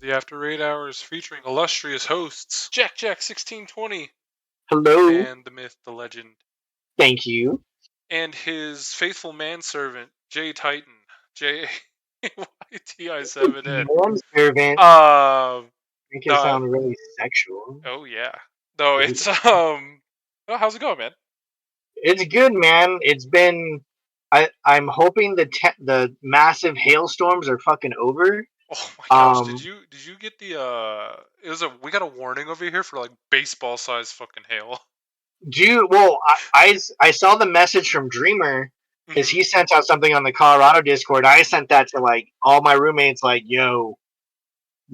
to the After 8 Hours featuring illustrious hosts JackJack1620 Hello. and the myth, the legend, Thank you. and his faithful manservant JayTi7N, JayTi7N. Manservant. Um, Make it no, sound really sexual. oh yeah, no, it's oh, how's it going, man? It's good, man. It's been. I'm hoping the massive hailstorms are fucking over. Oh my gosh, did Um, you get the we got a warning over here for like baseball size fucking hail. I saw the message from Dreamer because Mm-hmm. he sent out something on the Colorado Discord. I sent that to like all my roommates, like, yo,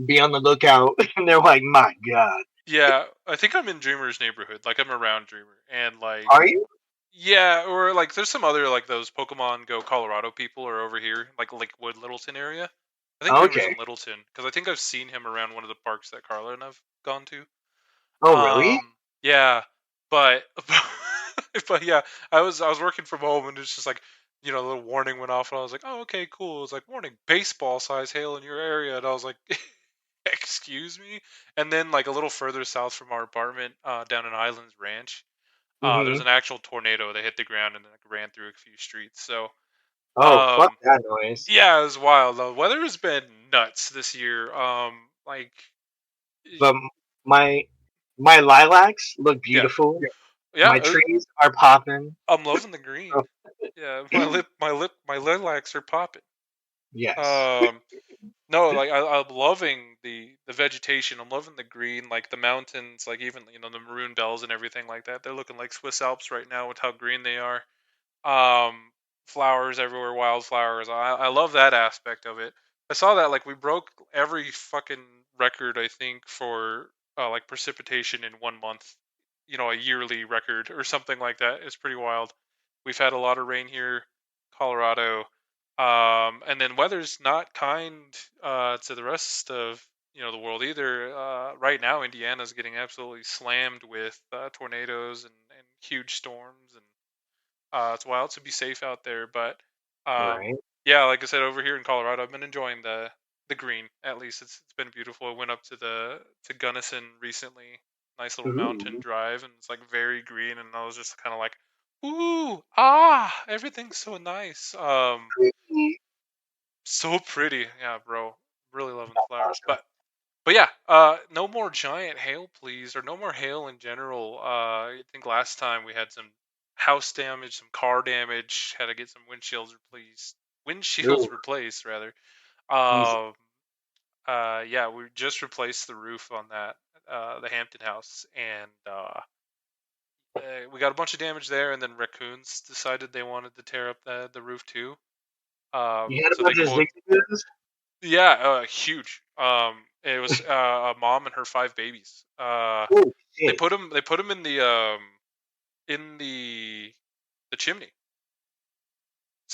be on the lookout, and they're like, my god, Yeah, I think I'm in Dreamer's neighborhood. Like I'm around Dreamer, and like are you? yeah, or like there's some other like those Pokemon Go Colorado people are over here, like Lakewood, Littleton area. I think Dreamer's Okay. in Littleton because I think I've seen him around one of the parks that Carla and I've gone to. Oh, really? Yeah, but but yeah, I was working from home and it's just like a little warning went off and I was like, oh okay, cool. It was like warning, baseball size hail in your area, and I was like, excuse me. And then like a little further south from our apartment, down in Islands Ranch, there's Mm-hmm. an actual tornado that hit the ground and then like, ran through a few streets. So Oh, fuck um, that noise. yeah, it was wild. The weather has been nuts this year. Like But my my lilacs look yeah, beautiful. yeah. My trees are popping. I'm loving the green. Oh, Yeah, my lilacs are popping. yes. Um, no, like I'm loving the vegetation. I'm loving the green, like the mountains, like even the maroon bells and everything like that. They're looking like Swiss Alps right now with how green they are. Um, Flowers everywhere, wildflowers. I love that aspect of it. I saw that like we broke every fucking record I think for like precipitation in 1 month. A yearly record or something like that. It's pretty wild. We've had a lot of rain here, Colorado, and then weather's not kind to the rest of the world either. Right now, Indiana's getting absolutely slammed with tornadoes and huge storms, and it's wild. So be safe out there. But Right. yeah, like I said, over here in Colorado, I've been enjoying the green. At least it's been beautiful. I went up to Gunnison recently. Nice little mountain Ooh. drive, and it's like very green, and I was just kind of like, ooh, everything's so nice. Pretty. So pretty. Yeah, bro. Really loving the That's flowers. awesome. But yeah, no more giant hail, please, or no more hail in general. I think last time we had some house damage, some car damage, had to get some windshields Ooh. replaced rather. Jesus. Um, yeah, we just replaced the roof on that, the Hampton house, and we got a bunch of damage there. And then raccoons decided they wanted to tear up the roof too. You had a So they bunch of quote, zigzagoons? yeah, huge. It was a mom and her 5 babies. Oh, They shit. put them. They put them in the chimney.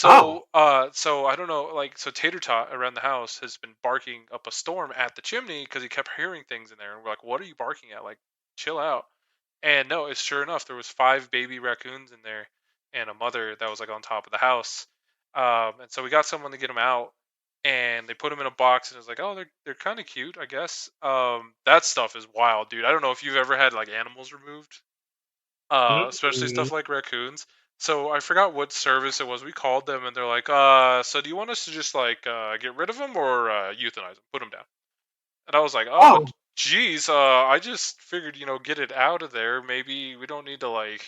Oh. So I don't know. Like, so Tater Tot around the house has been barking up a storm at the chimney because he kept hearing things in there, and we're like, "What are you barking at? Like, chill out." And no, it's sure enough. There was 5 baby raccoons in there, and a mother that was like on top of the house. And so we got someone to get them out, and they put them in a box, and it was like, "Oh, they're kind of cute, I guess." That stuff is wild, dude. I don't know if you've ever had like animals removed, especially Mm-mm. stuff like raccoons. So I forgot what service it was. We called them, and they're like, so do you want us to just like get rid of them or euthanize them, put them down?" And I was like, "Oh, Oh, geez, I just figured, get it out of there. Maybe we don't need to like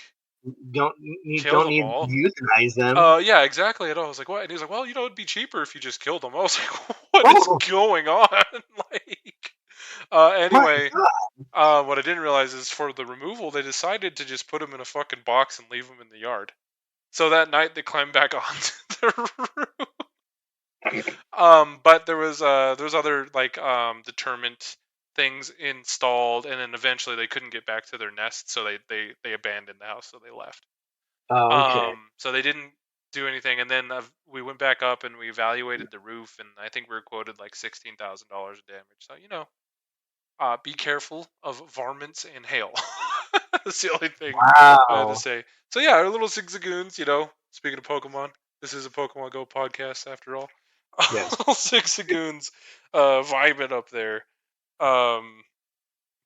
kill don't them need to all." euthanize them. Yeah, exactly. And I was like, "What?" And he was like, "Well, it'd be cheaper if you just killed them." I was like, "What is Oh, going on?" Like, my anyway, god. what I didn't realize is for the removal, they decided to just put them in a fucking box and leave them in the yard. So that night they climbed back onto the roof. But there was other like deterrent things installed, and then eventually they couldn't get back to their nest, so they abandoned the house, so they left. Oh, okay. So they didn't do anything, and then we went back up and we evaluated the roof, and I think we were quoted like $16,000 of damage. So be careful of varmints and hail. That's the only thing I had to Wow. say. So yeah, our little Zigzagoons, speaking of Pokemon, this is a Pokemon Go podcast after all. Yes. Zigzagoons vibing up there. Um,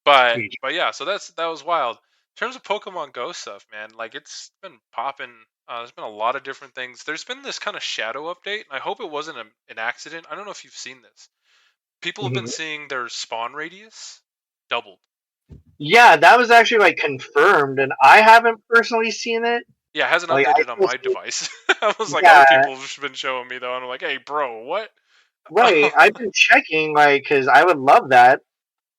but Huge. yeah, so that was wild. In terms of Pokemon Go stuff, man, like it's been popping. There's been a lot of different things. There's been this kind of shadow update, and I hope it wasn't an accident. I don't know if you've seen this. People have been Mhm. seeing their spawn radius doubled. Yeah, that was actually like confirmed, and I haven't personally seen it. Yeah, it hasn't Like I updated on still my see, device. I was like, other yeah, people have been showing me though, and I'm like, hey, bro, what? right. I've been checking, like, because I would love that,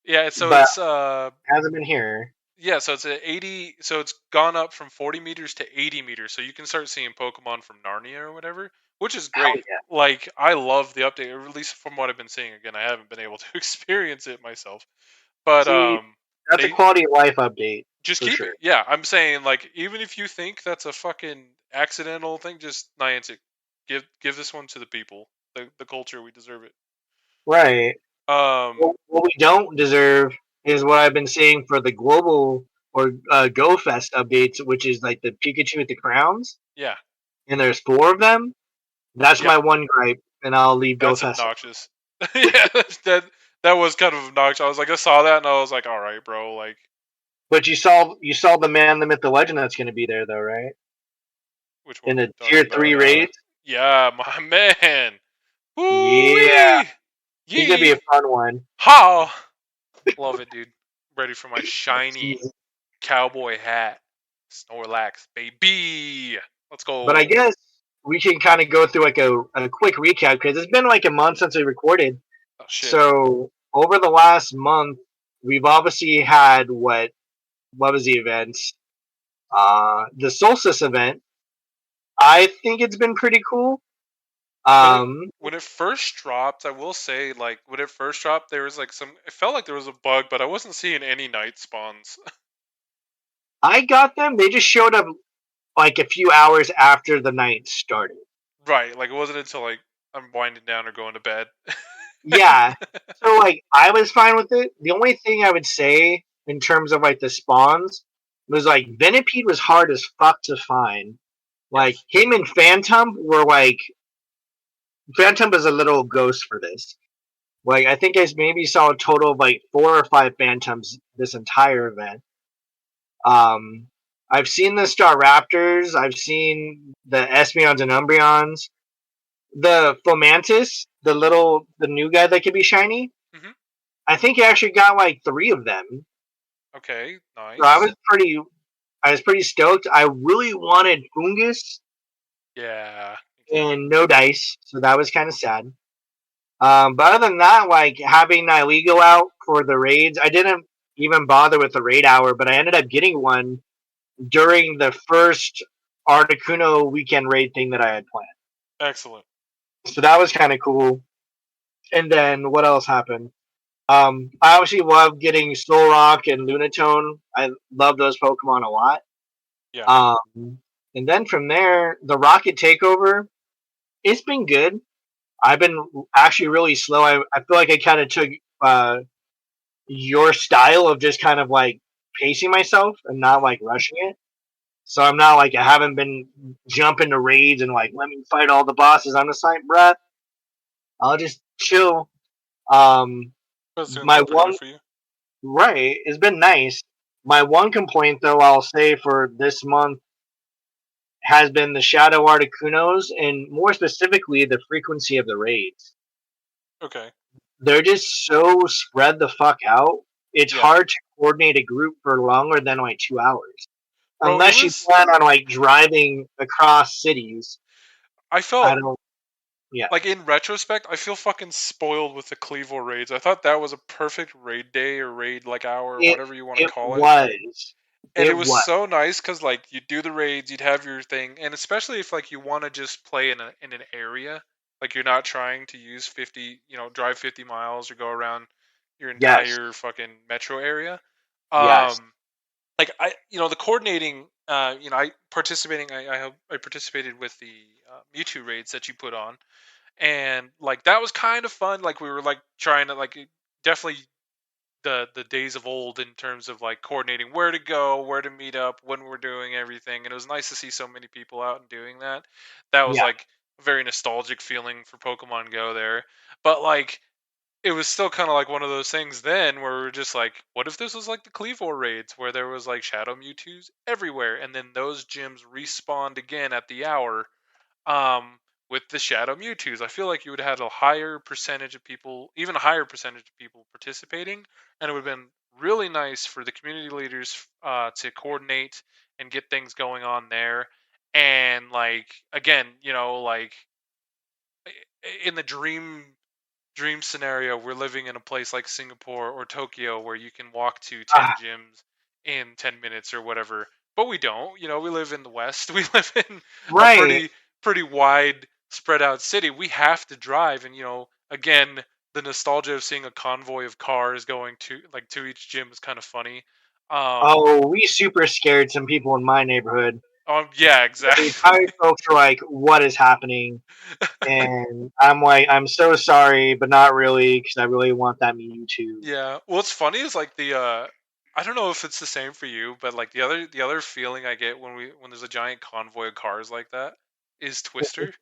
Yeah, so but it's hasn't been here. yeah, so it's a 80. So it's gone up from 40 meters to 80 meters. So you can start seeing Pokemon from Narnia or whatever, which is Hell great. yeah! Like I love the update, or at least from what I've been seeing. Again, I haven't been able to experience it myself, but See, that's a they quality of life update just for keep sure. it. Yeah, I'm saying like even if you think that's a fucking accidental thing, just Niantic, give this one to the people, the culture. We deserve it. Right. Um, What we don't deserve is what I've been saying for the global or Go Fest updates, which is like the Pikachu with the crowns, yeah, and there's 4 of them. That's yeah, my one gripe, and I'll leave Go that's Fest. obnoxious. Yeah, that that was kind of obnoxious. I was like, I saw that and I was like, all right, bro. Like, But you saw the man, the myth, the legend that's going to be there, though, right? which In one are the we talking tier 3 about? raids. Yeah, my man. Woo Yeah, wee, he's gonna be yee, a fun one. how. Love it, dude. Ready for my shiny Jesus. cowboy hat. Snorlax, baby. Let's But I go. guess we can kind of go through like a quick recap because it's been like a month since we recorded. Oh shit. So over the last month, we've obviously had what was the events? The Solstice event. I think it's been pretty cool. When it Um, when it first dropped, I will say, like when it first dropped, there was like some. It felt like there was a bug, but I wasn't seeing any night spawns. I got them. They just showed up like a few hours after the night started. Right, like it wasn't until like I'm winding down or going to bed. Yeah. So like I was fine with it. The only thing I would say in terms of like the spawns was like Venipede was hard as fuck to find. Like Yes. him and Phantom were like Phantom is a little ghost for this. Like I think I maybe saw a total of like 4 or 5 Phantoms this entire event. Um I've seen the Star Raptors, I've seen the Espeons and Umbreons. The Fomantis, the new guy that could be shiny, Hmm. I think he actually got like 3 of them. Okay. So Nice. I was pretty stoked. I really wanted Fungus Yeah. Okay. and no dice, so that was kind of sad. But other than that, like having Nihilego out for the raids, I didn't even bother with the raid hour, but I ended up getting one during the first Articuno weekend raid thing that I had planned. Excellent. So that was kind of cool. And then what else happened? I obviously love getting Solrock and Lunatone. I love those Pokemon a lot. Yeah. And then from there, the Rocket Takeover, it's been good. I've been actually really slow. I feel like I kind of took your style of just kind of like pacing myself and not Hmm. like rushing it. So I'm not like I haven't been jumping to raids and like let me fight all the bosses. I'm just like, bruh, I'll just chill. Um, That's doing my pretty good one for you. right, it's been nice. My one complaint though, I'll say for this month has been the Shadow Articunos and more specifically the frequency of the raids. Okay. They're just so spread the fuck out. It's Yeah. hard to coordinate a group for longer than like 2 hours. Bro, it Unless you was. plan on like driving across cities. I I felt don't yeah. like in retrospect, I feel fucking spoiled with the Clevo raids. I thought that was a perfect raid day or raid like hour or It whatever you want to it call it. was. And it It was was. so nice because like you'd do the raids, you'd have your thing, and especially if like you want to just play in an area, like you're not trying to use 50, drive 50 miles or go around your Yes. entire fucking metro area. Yes. Um, like the coordinating, I participated with the Mewtwo raids that you put on, and like that was kind of fun. Like we were like trying to like definitely the days of old in terms of like coordinating where to go, where to meet up, when we're doing everything. And it was nice to see so many people out and doing that. That was Yeah. like a very nostalgic feeling for Pokemon Go there. But like it was still kind of like one of those things then where we were just like, what if this was like the Cleavor raids where there was like Shadow Mewtwo's everywhere, and then those gyms respawned again at the hour, um, with the Shadow Mewtwo's. I feel like you would have had a higher percentage of people, even a higher percentage of people participating, and it would have been really nice for the community leaders to coordinate and get things going on there. And like again, like in the dream scenario, we're living in a place like Singapore or Tokyo where you can walk to 10 Ah, gyms in 10 minutes or whatever. But we don't. We live in the West. We live in a right. pretty wide spread out city. We have to drive, and again, the nostalgia of seeing a convoy of cars going to each gym is kind of funny. Um Oh, we super scared some people in my neighborhood. yeah, The exactly. entire folks were like, "What is happening?" And I'm like, "I'm so sorry, but not really, because I really want that Mewtwo." Yeah. What's funny is like I don't know if it's the same for you, but like the other feeling I get when there's a giant convoy of cars like that is Twister, like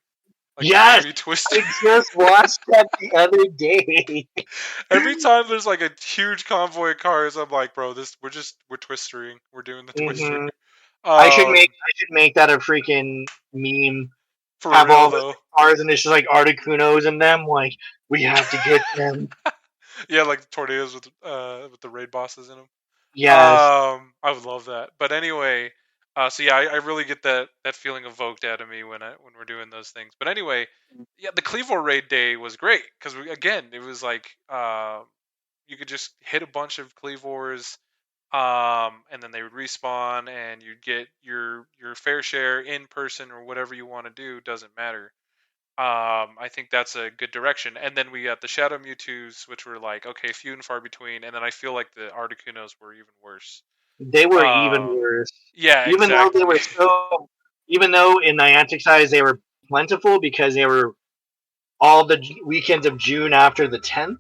the Yes, movie Twister. I just watched that the other day. Every time there's like a huge convoy of cars, I'm like, bro, we're twistering. We're doing the Twister. Hmm. Um I should make that a freaking meme. for Have real all the though. cars and it's just like Articunos in them. Like we have to get them. Yeah, like the tornadoes with the raid bosses in them. Yes, I would love that. But anyway, so yeah, I really get that feeling evoked out of me when we're doing those things. But anyway, yeah, the Cleveland raid day was great because again, it was like you could just hit a bunch of Cleavors, and then they would respawn, and you'd get your fair share in person or whatever you want to do. Doesn't matter. I think that's a good direction. And then we got the Shadow Mewtwo's, which were like okay, few and far between. And then I feel like the Articunos were even worse. they were even Um, worse. yeah, Even though they exactly. were so, even though in Niantic's eyes they were plentiful because they were all the weekends of June after the 10th,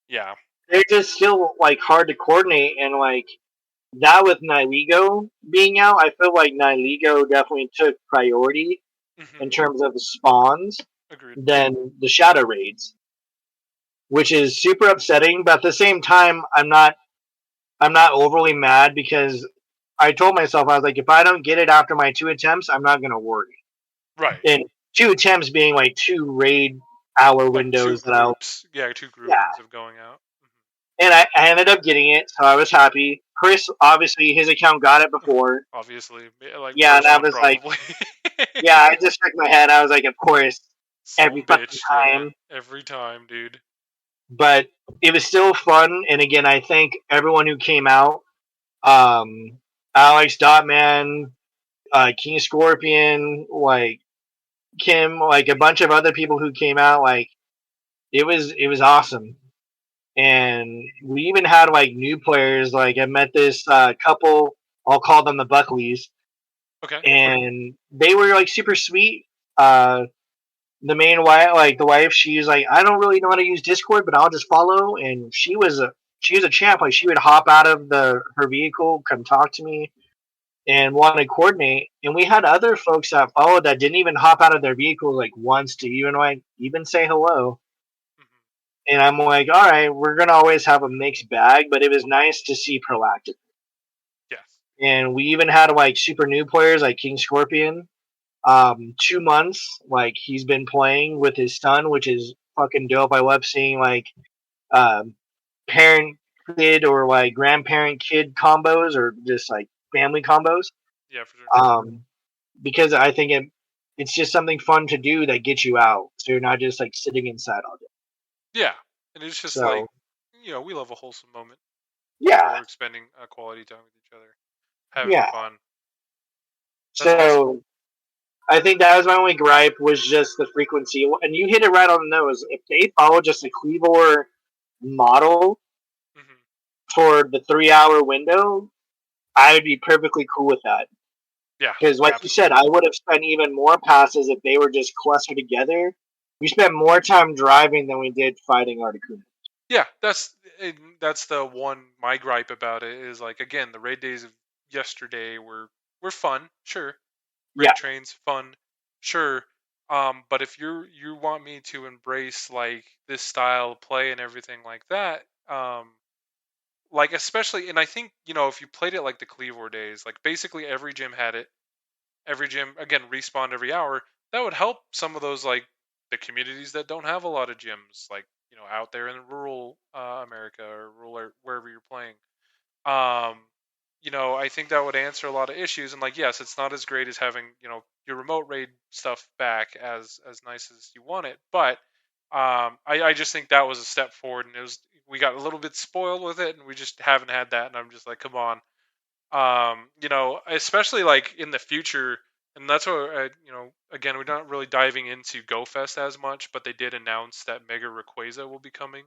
Yeah. they're just still like hard to coordinate. And like that with Nihilego being out, I feel like Nihilego definitely took priority in Hmm. terms of the spawns Agreed. than the Shadow Raids, which is super upsetting. But at the same time, I'm not overly mad because I told myself I was like, if I don't get it after my 2 attempts, I'm not gonna worry. Right. And 2 attempts being like 2 raid hour Like two windows that I'll groups. Yeah, two yeah. groupings of going out. And I ended up getting it, so I was happy. Chris obviously his account got it before. Obviously, like Yeah, and first I one was like, probably. yeah, I just shook my head. I was like, of course, Some every fucking bitch. Yeah. time. Every time, dude. But it was still fun. And again, I thank everyone who came out. Um, Alex, Dotman, King Scorpion, like Kim, like a bunch of other people who came out. Like it was awesome. And we even had like new players. Like I met this couple. I'll call them the Buckleys, Okay. and they were like super sweet. Uh, the main wife, like the wife, she's like, I don't really know how to use Discord, but I'll just follow. And she was a champ. Like she would hop out of the her vehicle, come talk to me, and want to coordinate. And we had other folks that followed that didn't even hop out of their vehicles like once to even say hello. Hmm. And I'm like, all right, we're gonna always have a mixed bag, but it was nice to see proactive. Yes. And we even had like super new players like King Scorpion. 2 months, like he's been playing with his son, which is fucking dope. I love seeing like um, parent kid or like grandparent kid combos or just like family combos. Yeah, for sure. Um, because I think it's just something fun to do that gets you out, so you're not just like sitting inside all day. Yeah, and it's just like So we love a wholesome moment yeah, where we're spending quality time with each other, having yeah. fun. That's awesome. So I think that was my only gripe was just the frequency, and you hit it right on the nose. If they follow just a Cleavor model Hmm. for the 3 hour window, I would be perfectly cool with that. Yeah, Because, like you said, absolutely. I would have spent even more passes if they were just clustered together. We spent more time driving than we did fighting Articuno. Yeah, that's the one my gripe about it is like again the raid days of yesterday were fun, sure. Yeah, Raid trains fun, sure. But if you want me to embrace like this style of play and everything like that, like especially, and I think if you played it like the Cleavor days, like basically every gym had it. Every gym again respawned every hour. That would help some of those like the communities that don't have a lot of gyms, like out there in rural America or rural wherever you're playing. Um, I think that would answer a lot of issues. And like, yes, it's not as great as having your remote raid stuff back as nice as you want it, but I just think that was a step forward, and we got a little bit spoiled with it, and we just haven't had that. And I'm just like, come on, especially like in the future. And that's what again, we're not really diving into GoFest as much, but they did announce that Mega Rayquaza will be coming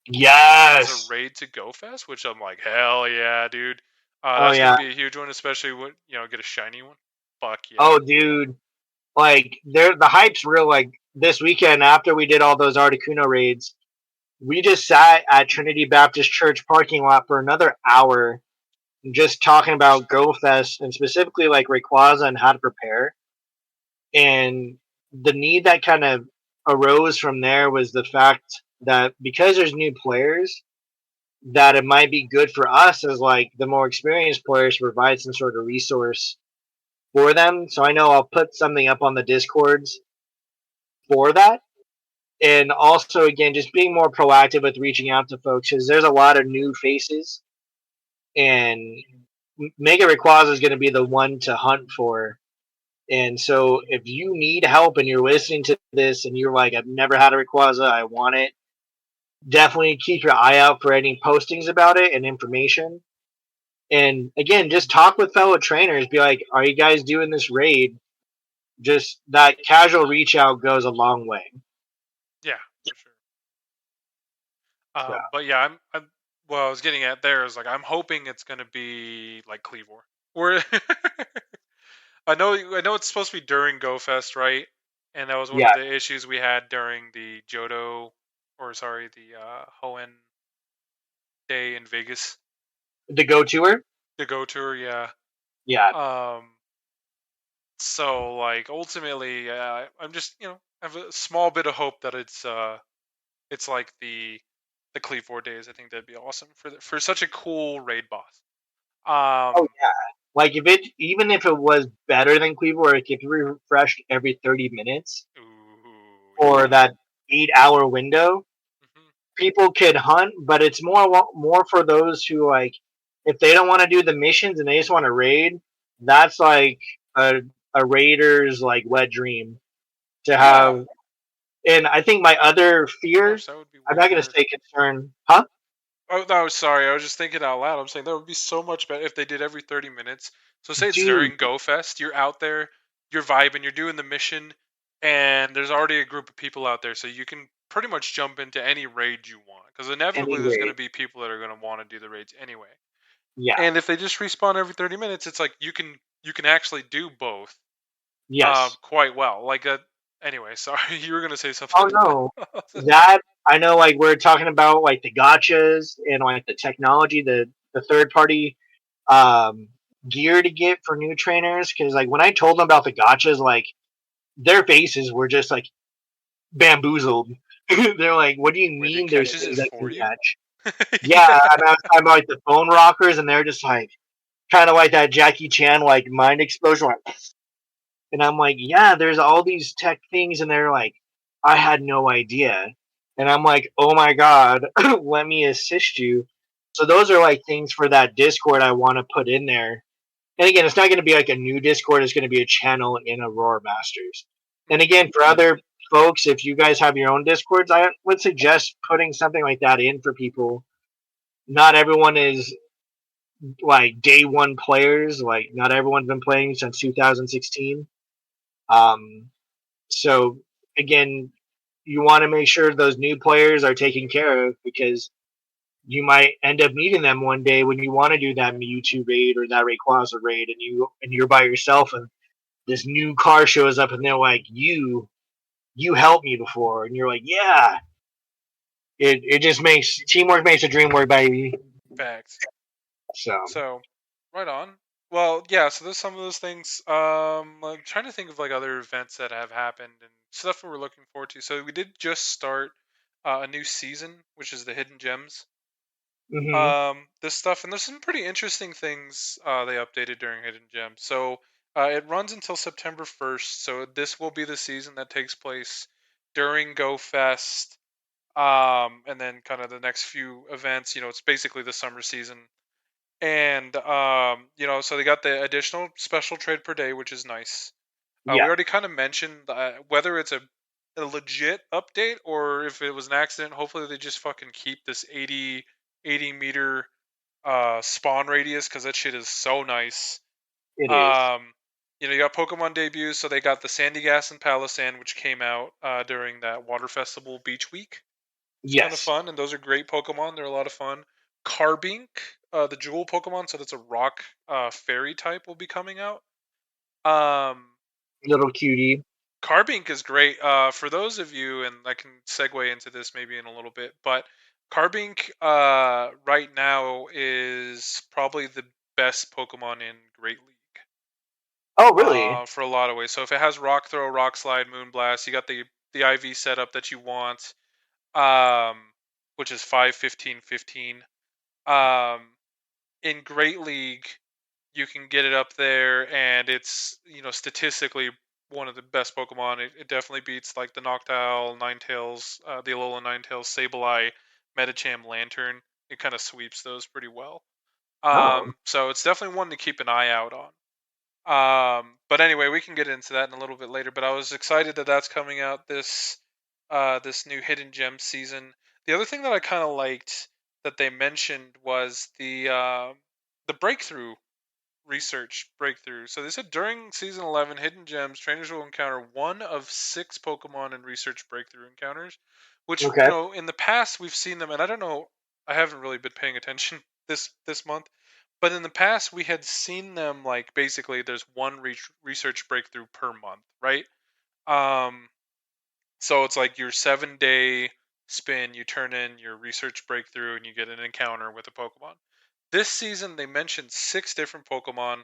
as a Yes. raid to GoFest, which I'm like, hell yeah, dude. Oh That's gonna yeah. be a huge one, especially when get a shiny one. Fuck yeah. Oh dude. Like the hype's real. Like this weekend after we did all those Articuno raids, we just sat at Trinity Baptist Church parking lot for another hour, just talking about GoFest and specifically like Rayquaza and how to prepare. And the need that kind of arose from there was the fact that because there's new players, that it might be good for us as like the more experienced players to provide some sort of resource for them. So I know I'll put something up on the Discords for that. And also, again, just being more proactive with reaching out to folks because there's a lot of new faces, and Mega Rayquaza is going to be the one to hunt for. And so, if you need help and you're listening to this and you're like, I've never had a Rayquaza, I want it, definitely keep your eye out for any postings about it and information. And again, just talk with fellow trainers. Be like, are you guys doing this raid? Just that casual reach out goes a long way. Yeah, for sure. So, But yeah, I'm well, I was getting at there is like I'm hoping it's gonna be like Cleavor. Where I know it's supposed to be during GoFest, right? And that was one yeah, of the issues we had during the Johto, or sorry, the Hoenn day in Vegas, the go tour. the Go Tour. Yeah. Yeah. Um. So like ultimately, I'm just I have a small bit of hope that it's like the Cleavor days. I think that'd be awesome for such a cool raid boss. Oh Um. yeah. Like if it even if it was better than Cleveland, like if it refreshed every 30 minutes Ooh, or yeah. that 8 hour window, Hmm. people could hunt. But it's more for those who like if they don't want to do the missions and they just want to raid. That's like a a raider's like wet dream to Yeah. have. And I think my other fear, Gosh, that would be I'm way not going to better. say concern, huh? Oh no, sorry. I was just thinking out loud. I'm saying that would be so much better if they did every 30 minutes. So say it's Dude, during Go Fest, you're out there, you're vibing, you're doing the mission, and there's already a group of people out there, so you can pretty much jump into any raid you want. Because inevitably there's going anyway, to be people that are going to want to do the raids anyway. yeah, And if they just respawn every 30 minutes, it's like you can actually do both yes. quite well. Like anyway, sorry, you were going to say Oh something. no, that I know. Like we're talking about, like the gotchas and like the technology, the third party um, gear to get for new trainers. Because like when I told them about the gotchas, like their faces were just like bamboozled. They're like, "What do you Wait, it mean? There's catches things it I for can you? catch?" Yeah, and I was talking about like the phone rockers, and they're just like kind of like that Jackie Chan like mind explosion. Like, and I'm like, yeah, there's all these tech things, and they're like, I had no idea. And I'm like, oh my god, let me assist you. So those are like things for that Discord I want to put in there. And again, it's not going to be like a new Discord. It's going to be a channel in Aurora Masters. And again, for other folks, if you guys have your own Discords, I would suggest putting something like that in for people. Not everyone is like day one players. Like not everyone's been playing since 2016. Um, So again, you want to make sure those new players are taken care of because you might end up needing them one day when you want to do that Mewtwo raid or that Rayquaza raid, and you're by yourself, and this new car shows up, and they're like, "You helped me before," and you're like, "Yeah." It just makes teamwork makes the dream work, baby. Facts. So So, right on. Well, yeah. So there's some of those things. Like trying to think of like other events that have happened and stuff that we're looking forward to. So we did just start a new season, which is the Hidden Gems. Hmm. This stuff, and there's some pretty interesting things they updated during Hidden Gems. So it runs until September 1st. So this will be the season that takes place during Go Fest. And then kind of the next few events. It's basically the summer season. And so they got the additional special trade per day, which is nice. We Yeah, already kind of mentioned whether it's a legit update or if it was an accident. Hopefully, they just fucking keep this 80 meter spawn radius because that shit is so nice. it is. Um, you got Pokemon debuts, so they got the Sandy Gas and Palossand, which came out during that Water Festival Beach Week. It's kind of Yes, fun, and those are great Pokemon. They're a lot of fun. Carbink, the Jewel Pokemon, so that's a rock fairy type, will be coming out. Um, little cutie. Carbink is great. For those of you, and I can segue into this maybe in a little bit, but Carbink right now is probably the best Pokemon in Great League Oh, really? for a lot of ways. So if it has Rock Throw, Rock Slide, Moonblast, you got the IV setup that you want, um, which is 5, 15, 15. Um, in Great League, you can get it up there, and it's statistically one of the best Pokemon. It definitely beats like the Noctowl, Ninetales, the Alola Ninetales, Sableye, Medicham, Lantern. It kind of sweeps those pretty well. Oh, So it's definitely one to keep an eye out on. But anyway, we can get into that in a little bit later. But I was excited that that's coming out this new Hidden Gem season. The other thing that I kind of liked that they mentioned was the breakthrough research breakthrough. So they said during season 11, Hidden Gems trainers will encounter one of 6 Pokemon in research breakthrough encounters, which okay. in the past we've seen them, and I don't know, I haven't really been paying attention this month, but in the past we had seen them like basically there's one research breakthrough per month, right? Um, so it's like your 7 day spin, you turn in your research breakthrough, and you get an encounter with a Pokemon. This season, they mentioned 6 different Pokemon,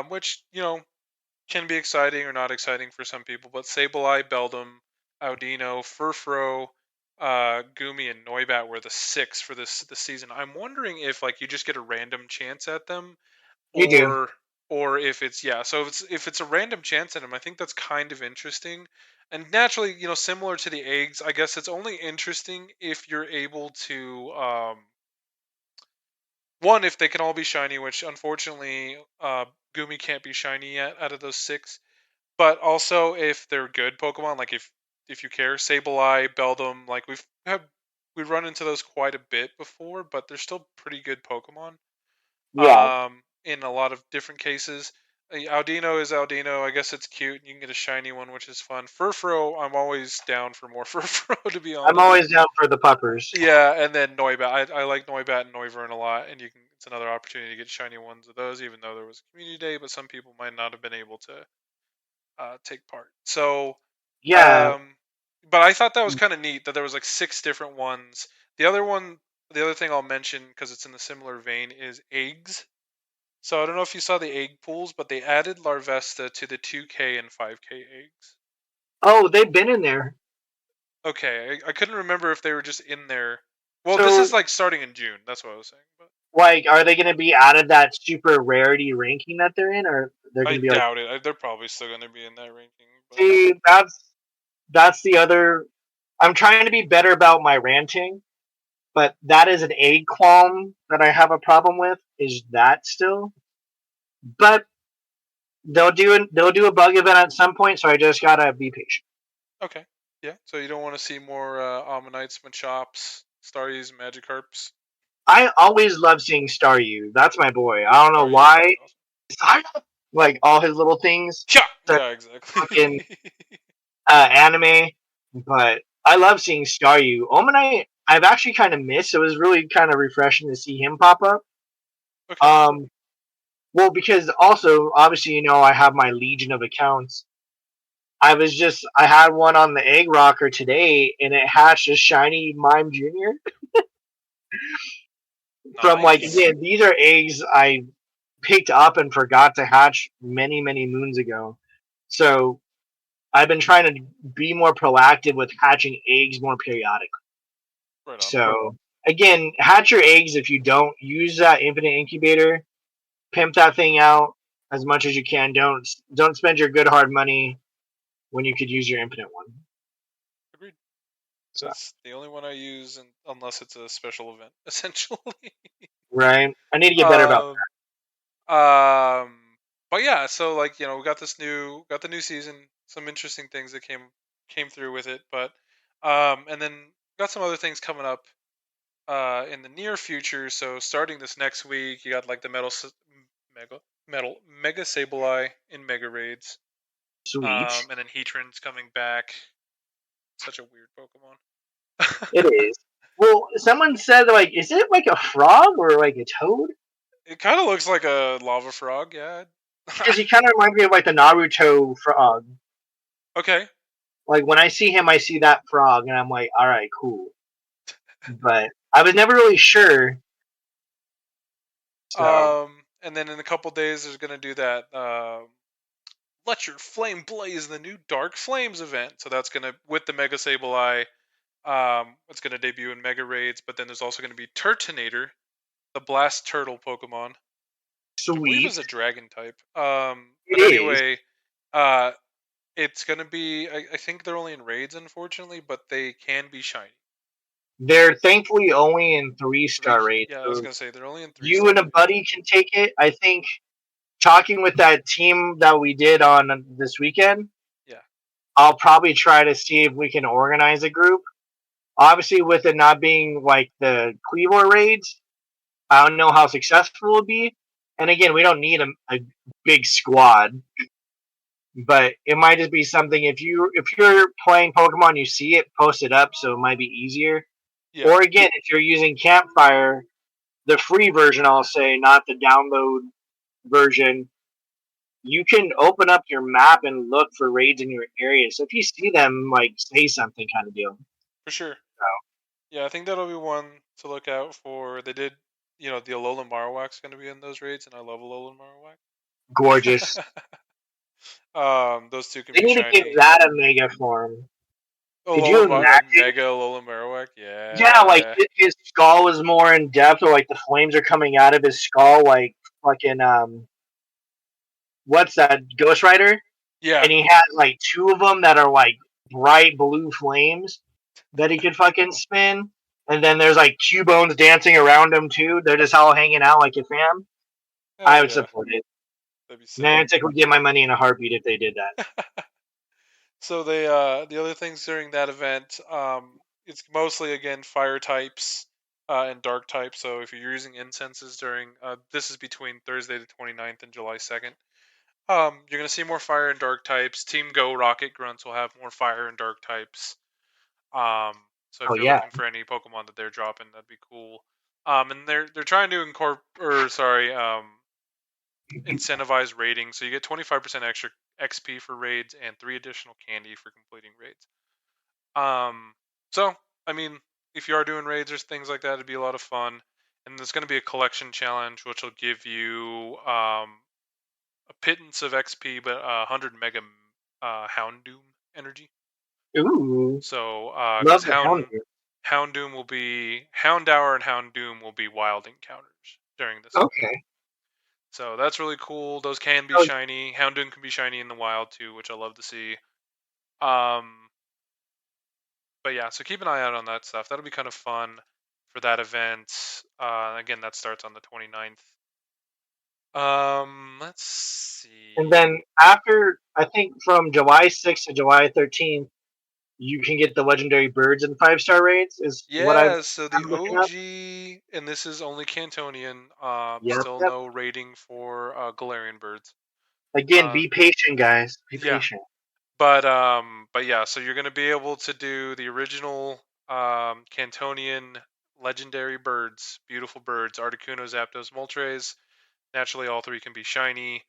which can be exciting or not exciting for some people. But Sableye, Beldum, Audino, Furfrou, Gumi, and Noibat were the 6 for this season. I'm wondering if like you just get a random chance at them, You do. or or if it's yeah. So if it's a random chance at them, I think that's kind of interesting. And naturally, similar to the eggs, I guess it's only interesting if you're able to one, if they can all be shiny, which unfortunately Gumi can't be shiny yet out of those 6. But also if they're good Pokemon, like if you care, Sableye, Beldum, like we've run into those quite a bit before, but they're still pretty good Pokemon. Yeah. In a lot of different cases. Audino is Audino. I guess it's cute. You can get a shiny one, which is fun. Furfrou, I'm always down for more Furfrou, to be I'm honest. always down for the puppers. Yeah, and then Noibat. I like Noibat and Noivern a lot, and it's another opportunity to get shiny ones of those, even though there was a community day, but some people might not have been able to take part. So, Yeah. um, but I thought that was kind of neat that there was like 6 different ones. The other thing I'll mention because it's in the similar vein is eggs. So I don't know if you saw the egg pools, but they added Larvesta to the 2K and 5K eggs. Oh, they've been in there. Okay, I couldn't remember if they were just in there. Well, this So, is like starting in June. That's what I was saying. But like, are they going to be out of that super rarity ranking that they're in, or they're I going to be like, doubt it. They're probably still going to be in that ranking. But see, that's the other. I'm trying to be better about my ranting, but that is an egg qualm that I have a problem with. Is that still? But they'll do a bug event at some point, so I just gotta be patient. okay, yeah. So you don't want to see more Ammonites, Machops, Starries, Magikarps. I always love seeing Staryu. That's my boy. I don't know Staryu is pretty why. awesome. Like all his little things. Yeah, The yeah, fucking exactly. anime, but I love seeing Staryu. Omanite, I've actually kind of missed. It was really kind of refreshing to see him pop up. Okay. Um, well, because also obviously I have my legion of accounts. I had one on the egg rocker today, and it hatched a shiny Mime Junior from like Nice. again these are eggs picked up and forgot to hatch many, many moons ago. So I've been trying to be more proactive with hatching eggs more periodically. Right on. So again, hatch your eggs if you don't. Use that infinite incubator. Pimp that thing out as much as you can. Don't spend your good hard money when you could use your infinite one. Agreed. So, That's the only one I use, unless it's a special event, essentially. right. I need to get better about um, um, but yeah, so like we got the new season, some interesting things that came through with it, but and then got some other things coming up in the near future. So starting this next week, you got like the mega Sableye in Mega Raids, that. Sweet. and then Heatran's coming back. Such a weird Pokemon. It is. Well, someone said like, is it like a frog or like a toad? It kind of looks like a lava frog, yeah. Because he kind of reminds me of like the Naruto frog. Okay. Like when I see him, I see that frog, and I'm like, all right, cool. But I was never really sure. So And then in a couple days, there's gonna do that. Let your flame blaze, the new Dark Flames event. So that's gonna with the Mega Sableye. It's gonna debut in Mega Raids, but then there's also gonna be Turtonator, the Blast Turtle Pokemon, which I believe sweet. is a Dragon type. It But is. anyway, it's gonna be. I think they're only in raids, unfortunately, but they can be shiny. They're thankfully only in 3-star rates. Yeah, I was So gonna say they're only in three you star and a raids. buddy can take it. I think talking with that team that we did on this weekend, Yeah, I'll probably try to see if we can organize a group. Obviously, with it not being like the Cleveland raids, I don't know how successful it'll be. And again, we don't need a big squad, but it might just be something if you're playing Pokemon, you see it, post it up, so it might be easier. yeah, Or again, if you're using Campfire, the free version, I'll say, not the download version, you can open up your map and look for raids in your area. So if you see them, like say something kind of deal. for sure. So, Yeah, I think that'll be one to look out for. They did, the Alolan Marowak's going to be in those raids, and I love Alolan gorgeous. Marowak. Those two can They be need to give shiny. that a mega form. Could you Alolan imagine? Mega Alolan Marowak, Yeah, like yeah, his skull is more in depth, or like the flames are coming out of his skull, like fucking what's that? Ghost Rider, yeah. and he has like two of them that are like bright blue flames that he could fucking spin. And then there's like Q-Bones dancing around him too. They're just all hanging out like a fam. I Hell would yeah, support it. that'd be sick. Niantic would get my money in a heartbeat if they did that. So they the other things during that event, it's mostly again fire types and dark types. So if you're using incenses during this is between Thursday the 29th and July 2nd. You're gonna see more fire and dark types. Team Go Rocket Grunts will have more fire and dark types. Um, so Oh if you're yeah. looking for any Pokemon that they're dropping, that'd be cool. And they're trying to incentivize raiding. So you get 25% extra XP for raids and 3 additional candy for completing raids. So I mean, if you are doing raids or things like that, it'd be a lot of fun. And there's going to be a collection challenge, which will give you a pittance of XP, but 100 mega Houndoom energy. Ooh, So, because love the Hound. Houndoom will be Houndour and Houndoom will be wild encounters during this event. Okay. So that's really cool. Those can be So, shiny. Houndoom can be shiny in the wild too, which I love to see. Um, but yeah, so keep an eye out on that stuff. That'll be kind of fun for that event. Again, that starts on the 29th. Let's and see. then after, I think from July 6th to July 13th, you can get the legendary birds and 5-star raids. Is what Yeah, so the I'm looking up. OG, and this is only Cantonian. Yep. Still Yep. no rating for Galarian birds. Again, Uh, be patient, guys. Be yeah, patient. but yeah, so you're gonna be able to do the original Cantonian legendary birds, beautiful birds, Articuno, Zapdos, Moltres. Naturally, all three can be shiny.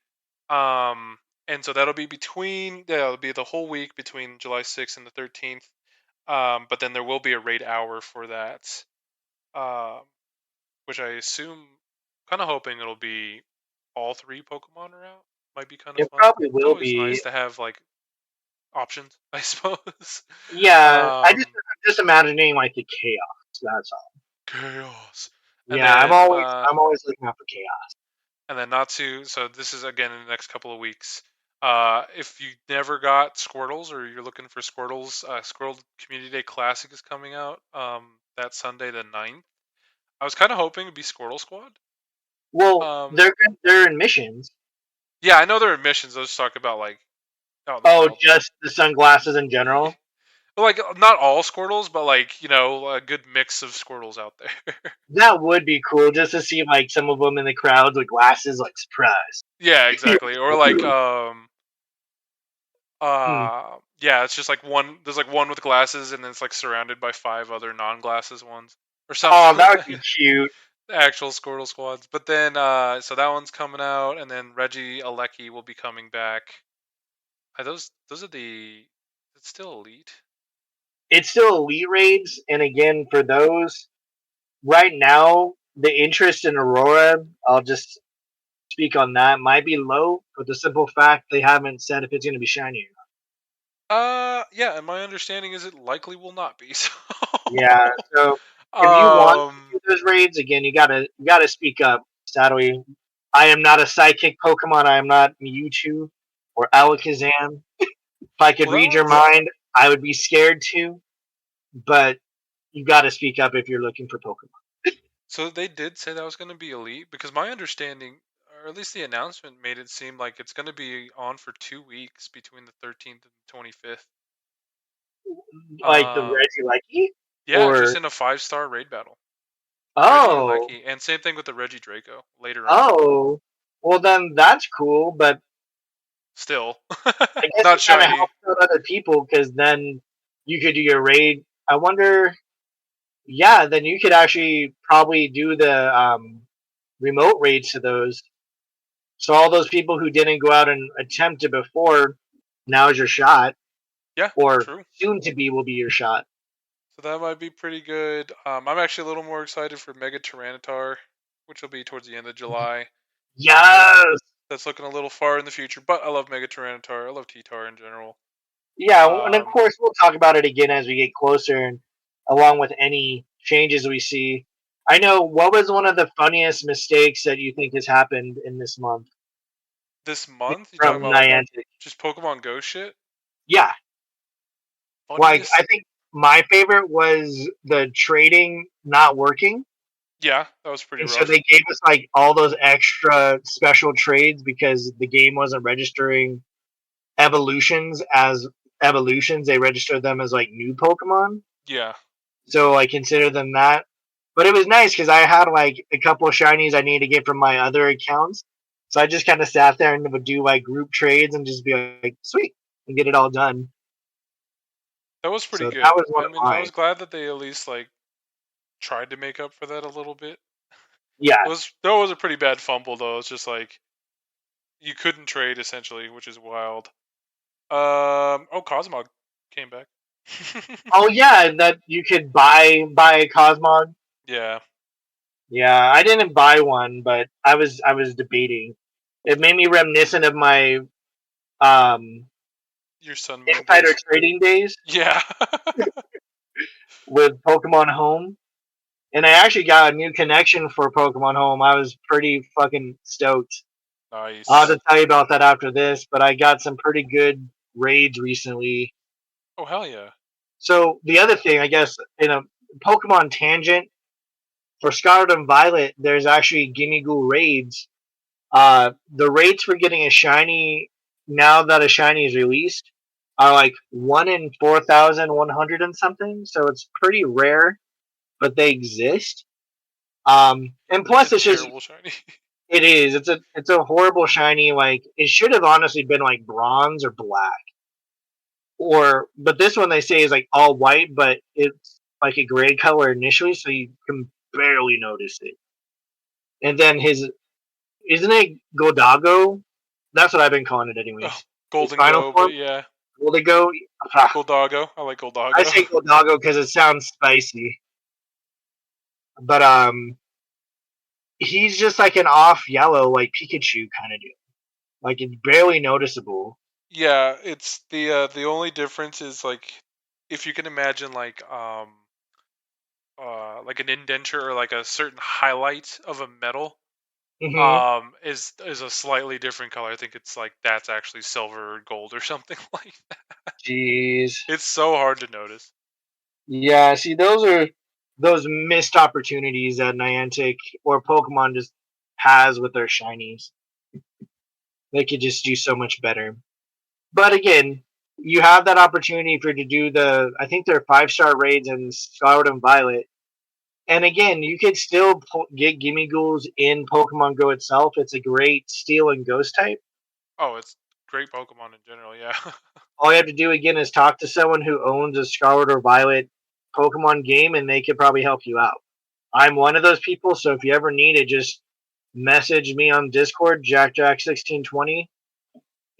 Um, and so that'll be it'll be the whole week between July 6th and the 13th. But then there will be a raid hour for that, uh, which I assume, kind of hoping it'll be all 3 Pokemon are out. Might be kind of It fun. probably It's will always be. nice to have like options, I suppose. Yeah, I'm um, just imagining like the chaos. That's all. Chaos, and Yeah, I'm then always I'm always looking out for chaos. not to. So this is again in the next couple of weeks. If you never got Squirtles or you're looking for Squirtles, Squirtle Community Day Classic is coming out that Sunday the 9th. I was kind of hoping it'd be Squirtle Squad. Well, Um, they're in missions. yeah, I know they're in missions. Let's talk about like out in the Oh, wild. just the sunglasses in general. But like not all Squirtles, but like a good mix of Squirtles out there. That would be cool just to see like some of them in the crowds with glasses, like surprise. Yeah, exactly. Or like Hmm. yeah, it's just like one. There's like one with glasses, and then it's like surrounded by 5 other non-glasses ones or something. Oh, that would be cute. The actual Squirtle squads. But then, so that one's coming out, and then Reggie Alecki will be coming back. Are those are the? It's still elite. It's still elite raids, and again for those right now, the interest in Aurora, I'll just speak on that, might be low for the simple fact they haven't said if it's going to be shiny. Yeah, and my understanding is it likely will not be. So, Yeah, so if you want to um, do those raids again, you gotta speak up. Sadly, I am not a psychic Pokemon. I am not Mewtwo or Alakazam. If I could well, that read your one's. mind, I would be scared too. But you gotta speak up if you're looking for Pokemon. So they did say that was going to be elite because my understanding, or at least the announcement, made it seem like it's going to be on for 2 weeks between the 13th and 25th. Like the Um, Regieleki, yeah, just or in a 5-star raid battle. Reggie oh, Alecki, and same thing with the Reggie Draco later on. oh, well then that's cool. But Still, I guess not it kind of shiny. helps out other people because then you could do your raid. I wonder. Yeah, then you could actually probably do the remote raids to those. So all those people who didn't go out and attempt it before, now's your shot, Yeah, or true. soon to be will be your shot. So that might be pretty good. I'm actually a little more excited for Mega Tyranitar, which will be towards the end of July. That, Yes. that's looking a little far in the future, but I love Mega Tyranitar. I love T-Tar in general. Yeah, and of Um, course we'll talk about it again as we get closer, and along with any changes we see. I know what was one of the funniest mistakes that you think has happened in this month this month, you talking from about like Niantic? just Pokemon Go shit? Yeah, like I Funniest? think my favorite was the trading not working. Yeah, that was pretty And so rough. they gave us like all those extra special trades because the game wasn't registering evolutions as evolutions. They registered them as like new Pokemon. Yeah. So I consider them that. But it was nice because I had like a couple of shinies I needed to get from my other accounts. So I just kind of sat there and would do like group trades and just be like, sweet, and get it all done. That was pretty So that good. was one I of mean, I mine. was glad that they at least like tried to make up for that a little bit. Yeah. That was a pretty bad fumble though. It's just like you couldn't trade essentially, which is wild. Oh, Cosmog came back. Oh yeah, that you could buy a Cosmog. Yeah, Yeah, I didn't buy one, but I was debating. It made me reminiscent of my um your Sun Moon insider days. trading days Yeah. with Pokemon Home. And I actually got a new connection for Pokemon Home. I was pretty fucking stoked. I'll have Nice. to tell you about that after this, but I got some pretty good raids recently. Oh hell yeah. So the other thing, I guess, in a Pokemon tangent, for Scarlet and Violet, there's actually Gimme Ghoul raids. The rates for getting a shiny now that a shiny is released are like 1 in 4,100 and something, so it's pretty rare, but they exist. And It's plus, a it's just terrible shiny. it is. It's a horrible shiny. Like it should have honestly been like bronze or black, or but this one they say is like all white, but it's like a gray color initially, so you can barely notice it. And then his isn't it Godago? That's what I've been calling it, Oh, anyways. His Golden final Go, form, but yeah, Goldigo. Ah, Goldago. I like I Goldago. say Goldago because it sounds spicy. But he's just like an off yellow, like Pikachu kind of dude. Like it's barely noticeable. Yeah, it's the only difference is like if you can imagine like an indenture or like a certain highlight of a metal Hmm. is a slightly different color. I think it's like that's actually silver or gold or something like that. Jeez. It's so hard to notice. Yeah, see, those are those missed opportunities that Niantic or Pokemon just has with their shinies. They could just do so much better. But again, you have that opportunity for to do the. I think they're 5-star raids in Scarlet and Violet. And again, you could still get Gimme Ghouls in Pokemon Go itself. It's a great Steel and Ghost type. Oh, it's great Pokemon in general, yeah. All you have to do again is talk to someone who owns a Scarlet or Violet Pokemon game, and they could probably help you out. I'm one of those people, so if you ever need it, just message me on Discord, JackJack1620,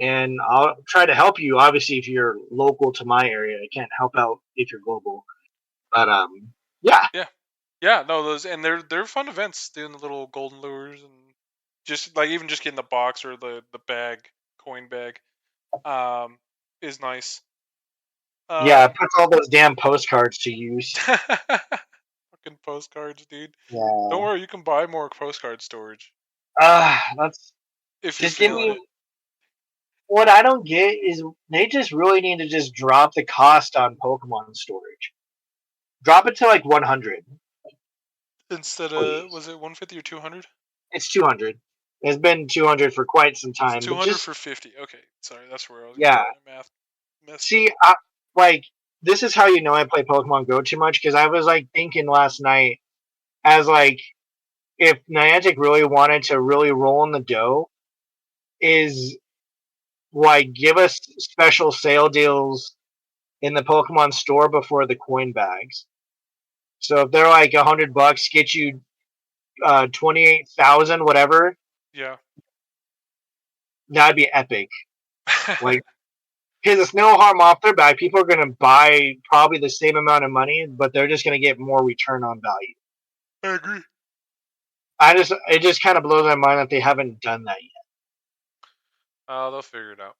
and I'll try to help you. Obviously, if you're local to my area, I can't help out if you're global. But yeah, Yeah. Yeah, no, those and they're fun events doing the little golden lures and just like even just getting the box or the bag, coin bag, um, is nice. yeah, it Um, puts all those damn postcards to use. fucking postcards, dude. Don't Yeah. worry, you can buy more postcard storage That's if you're just give feeling me it. what I don't get is they just really need to just drop the cost on Pokemon storage. Drop it to like 100, Instead of please. was it 150 or 200? It's 200. It's been 200 for quite some It's time, but 200 just for 50. Okay, sorry, that's where I was getting yeah. my math messed up. See, like this is how you know I play Pokemon Go too much because I was like thinking last night as like if Niantic really wanted to really roll in the dough, is like give us special sale deals in the Pokemon store before the coin bags. So if they're like $100, get you 28,000 whatever, Yeah. that'd be epic. Like because it's no harm off their back. People are gonna buy probably the same amount of money, but they're just gonna get more return on value. I agree. It just kind of blows my mind that they haven't done that yet. They'll figure it out.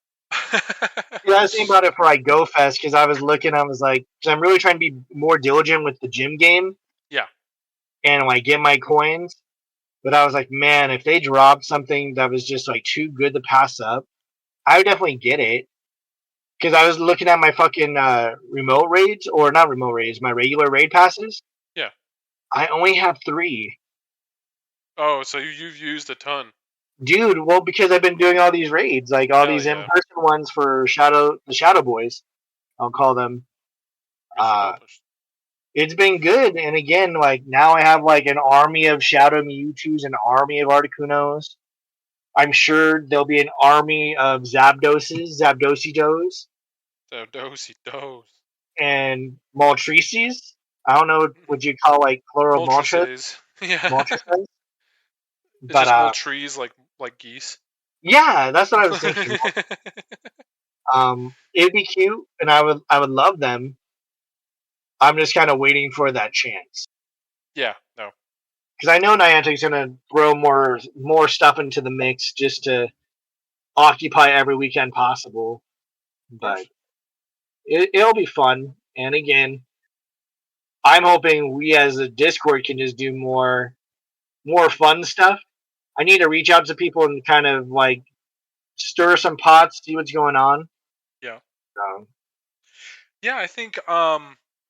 Yeah, I was thinking about it for like Go Fest because I was looking, I was like, because I'm really trying to be more diligent with the gym game Yeah. and like get my coins. But I was like, man, if they dropped something that was just like too good to pass up, I would definitely get it. Because I was looking at my fucking remote raids, or not remote raids, my regular raid passes. Yeah. I only have 3. Oh, so you've used a ton. Dude, well, because I've been doing all these raids, like all Hell these yeah. in-person ones for the Shadow Boys, I'll call them. Mission Uh, accomplished. it's been good, and again, like now I have like an army of Shadow Mewtwo's, an army of Articunos. I'm sure there'll be an army of Zapdositos, So dosey dose. and Moltres. I don't know what you call like plural Moltres, Moltres. Yeah. Moltres, It's but just Moltres like geese. yeah, that's what I was thinking. It'd be cute, and I would love them. I'm just kind of waiting for that chance Yeah, no. because I know Niantic's gonna throw more stuff into the mix just to occupy every weekend possible. Of But course. it'll be fun. And again, I'm hoping we as a Discord can just do more fun stuff. I need to reach out to people and kind of like stir some pots, see what's going on. Yeah. Um, Yeah, I think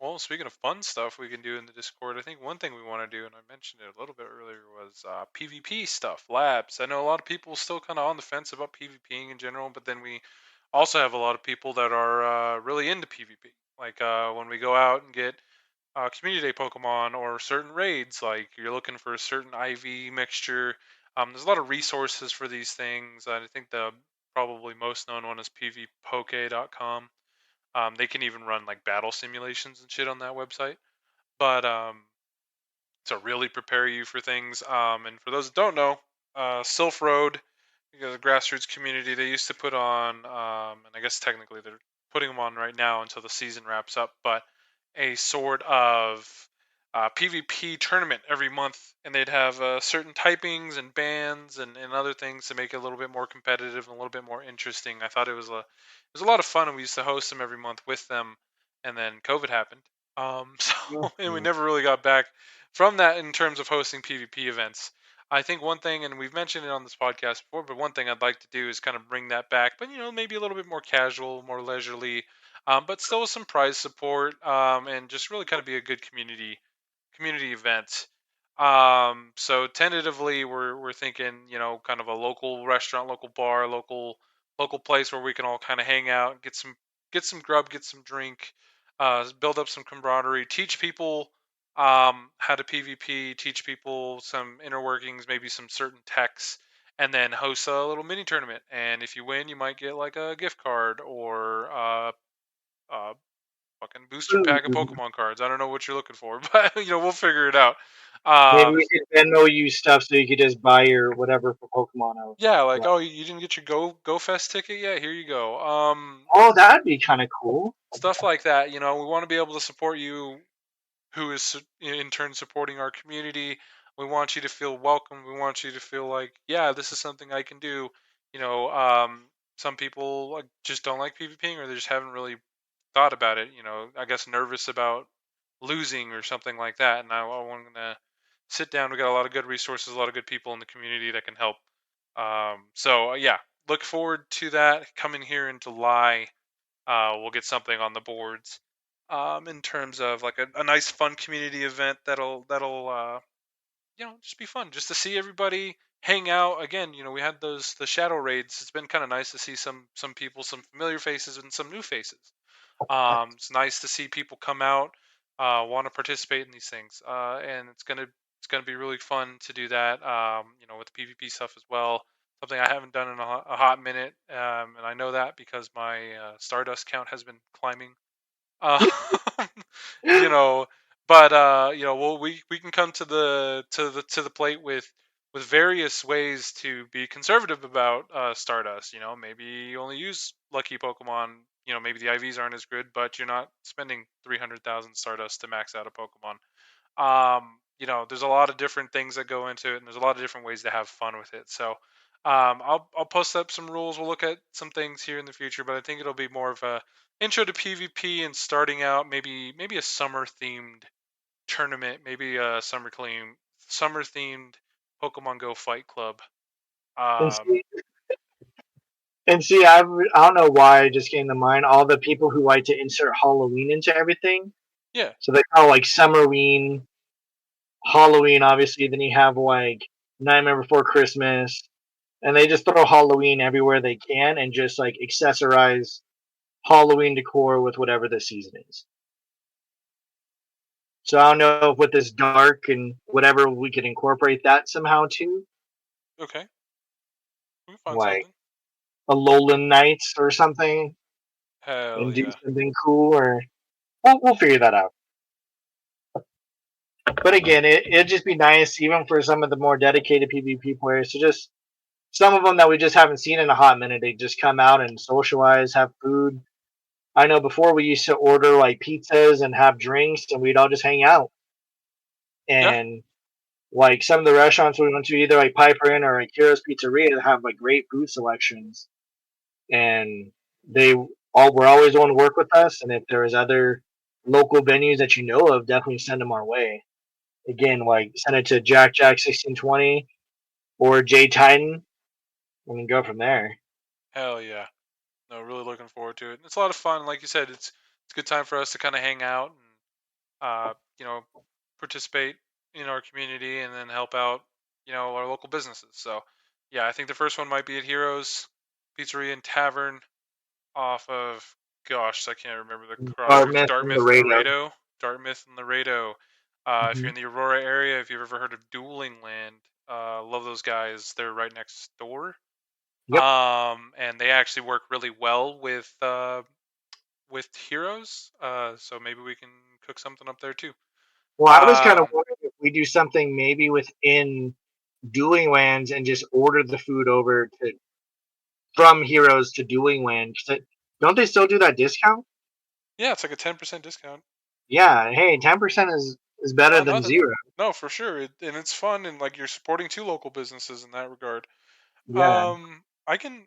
well, speaking of fun stuff we can do in the Discord, I think one thing we want to do, and I mentioned it a little bit earlier, was PvP stuff, labs. I know a lot of people still kind of on the fence about PvPing in general, but then we also have a lot of people that are really into PvP. Like when we go out and get community day Pokemon or certain raids, like you're looking for a certain IV mixture. There's a lot of resources for these things. I think the probably most known one is pvpoke.com. They can even run like battle simulations and shit on that website. But to really prepare you for things. And for those that don't know, Sylph Road, the grassroots community, they used to put on, and I guess technically they're putting them on right now until the season wraps up, but a sort of PvP tournament every month, and they'd have certain typings and bans and other things to make it a little bit more competitive and a little bit more interesting. I thought it was a lot of fun, and we used to host them every month with them, and then COVID happened, so and we Mhm. never really got back from that in terms of hosting PvP events. I think one thing, and we've mentioned it on this podcast before, but one thing I'd like to do is kind of bring that back, but maybe a little bit more casual, more leisurely, but still with some prize support, and just really kind of be a good community event. So tentatively, we're thinking, kind of a local restaurant, local bar, local place where we can all kind of hang out, get some grub, get some drink, build up some camaraderie, teach people how to PvP, teach people some inner workings, maybe some certain techs, and then host a little mini tournament. And if you win, you might get like a gift card or uh, fucking booster pack of Food. Pokemon cards. I don't know what you're looking for, but we'll figure it out. Maybe Um, we could Venmo you stuff so you could just buy your whatever for Pokemon. yeah, like, Like, oh, you didn't get your Go Fest ticket yet? Here you go. oh, that'd be kind of cool. Stuff like that. We want to be able to support you, who is in turn supporting our community. We want you to feel welcome. We want you to feel like, yeah, this is something I can do. You know, um, some people just don't like PvPing, or they just haven't really thought about it. I guess nervous about losing or something like that. And I want to sit down. We got a lot of good resources, a lot of good people in the community that can help. So yeah, look forward to that coming here in July. We'll get something on the boards in terms of like a nice, fun community event that'll just be fun, just to see everybody hang out again. We had the shadow raids. It's been kind of nice to see some people, some familiar faces and some new faces. It's nice to see people come out, want to participate in these things, and it's gonna be really fun to do that. With the PvP stuff as well. Something I haven't done in a hot minute, and I know that because my Stardust count has been climbing. Uh, you know, but we can come to the plate with various ways to be conservative about Stardust. Maybe you only use lucky Pokemon. Maybe the IVs aren't as good, but you're not spending 300,000 Stardust to max out a Pokemon. There's a lot of different things that go into it, and there's a lot of different ways to have fun with it. So, I'll post up some rules. We'll look at some things here in the future, but I think it'll be more of a intro to PvP and starting out maybe a summer themed tournament, maybe a summer themed Pokemon Go Fight Club. And Um, see, I don't know why it just came to mind all the people who like to insert Halloween into everything. yeah, So they call like Summerween, Halloween, obviously. Then you have like Nightmare Before Christmas, and they just throw Halloween everywhere they can and just like accessorize Halloween decor with whatever the season is. So I don't know if with this dark and whatever we could incorporate that somehow too, okay, we can find like something. a Alolan Nights or something, Hell and do yeah. something cool. Or we'll figure that out. But again, it'd just be nice, even for some of the more dedicated PvP players, to just some of them that we just haven't seen in a hot minute. They just come out and socialize, have food. I know before we used to order like pizzas and have drinks, and we'd all just hang out. Yeah, And like some of the restaurants we went to, either like Piper Inn or like Heroes Pizzeria, have like great food selections, and they all were always willing to work with us. And if there was other local venues that you know of, definitely send them our way. Again, like send it to JackJack 1620 or JayTi7N, and then go from there. hell yeah. No, really looking forward to it. It's a lot of fun. Like you said, it's a good time for us to kind of hang out and uh, you know, participate in our community and then help out, our local businesses. So, yeah, I think the first one might be at Heroes Pizzeria and Tavern off of, gosh, I can't remember the crossroads. Dartmouth and Dartmouth and Laredo. Laredo. Dartmouth and Laredo. If you're Mm-hmm. in the Aurora area, if you've ever heard of Dueling Land, love those guys. They're right next door. Yep. And they actually work really well with Heroes. So maybe we can cook something up there too. Well, I was kind of Um, wondering if we do something maybe within Dueling Lands and just order the food over to from Heroes to Dueling Land. 'Cause don't they still do that discount? yeah, it's like a 10% discount. Yeah. Hey, 10% is. is better Oh, than nothing. zero. No, for sure, and it's fun, and like you're supporting two local businesses in that regard. Yeah, I can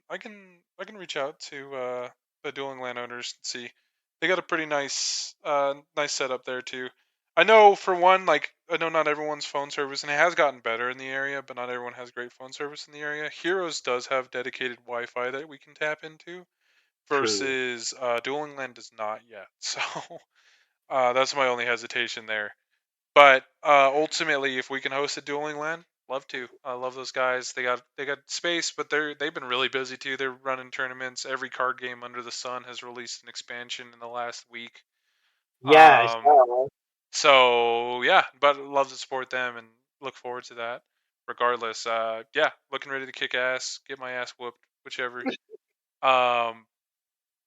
reach out to the dueling landowners and see. They got a pretty nice setup there too. I know for one, like I know not everyone's phone service, and it has gotten better in the area, but not everyone has great phone service in the area. Heroes does have dedicated Wi-Fi that we can tap into, true. versus Dueling Land does not yet. So that's my only hesitation there. But ultimately, if we can host a dueling land, love to. I love those guys. They got space, but they've been really busy too. They're running tournaments. Every card game under the sun has released an expansion in the last week. Yeah, I Um, saw. so yeah, but love to support them and look forward to that. Regardless, yeah, looking ready to kick ass, get my ass whooped, whichever. Um,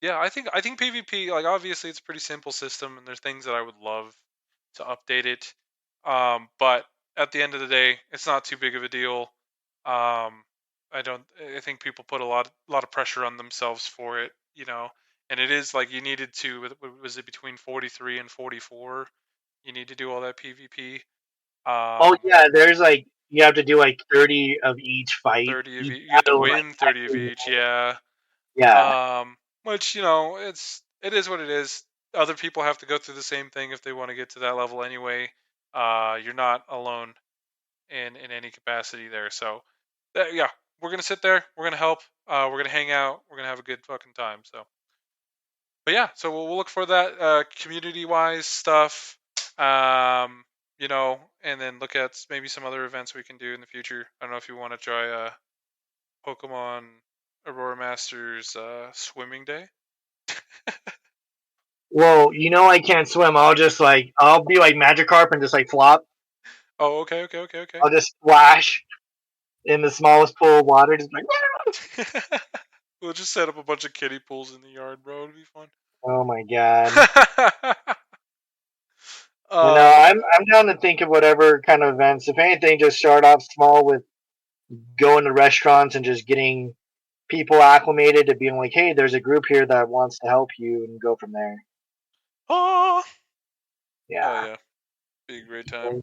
yeah, I think PvP, like obviously it's a pretty simple system, and there's things that I would love to update it. But at the end of the day, it's not too big of a deal. Um, I don't. I think people put a lot of pressure on themselves for it, and it is like you needed to. Was it between 43 and 44? You need to do all that PvP. Oh Um, yeah, there's like you have to do like 30 of each fight, 30 of each each. You have to battle, like win 30 of actually. each. Yeah. Yeah. Which it is what it is. Other people have to go through the same thing if they want to get to that level anyway. You're not alone in any capacity there. So, yeah, we're gonna sit there. We're gonna help. We're gonna hang out. We're gonna have a good fucking time. So, but yeah, so we'll look for that community wise stuff. And then look at maybe some other events we can do in the future. I don't know if you want to try Pokemon Aurora Masters swimming day. Well, I can't swim. I'll be like Magikarp and just like flop. Oh, okay, okay, okay, okay. I'll just splash in the smallest pool of water, just like. We'll just set up a bunch of kiddie pools in the yard, bro. It'll be fun. Oh my god. But no, um, I'm down to think of whatever kind of events. If anything, just start off small with going to restaurants and just getting people acclimated to being like, hey, there's a group here that wants to help you, and go from there. oh, hell Yeah. yeah, be a great time.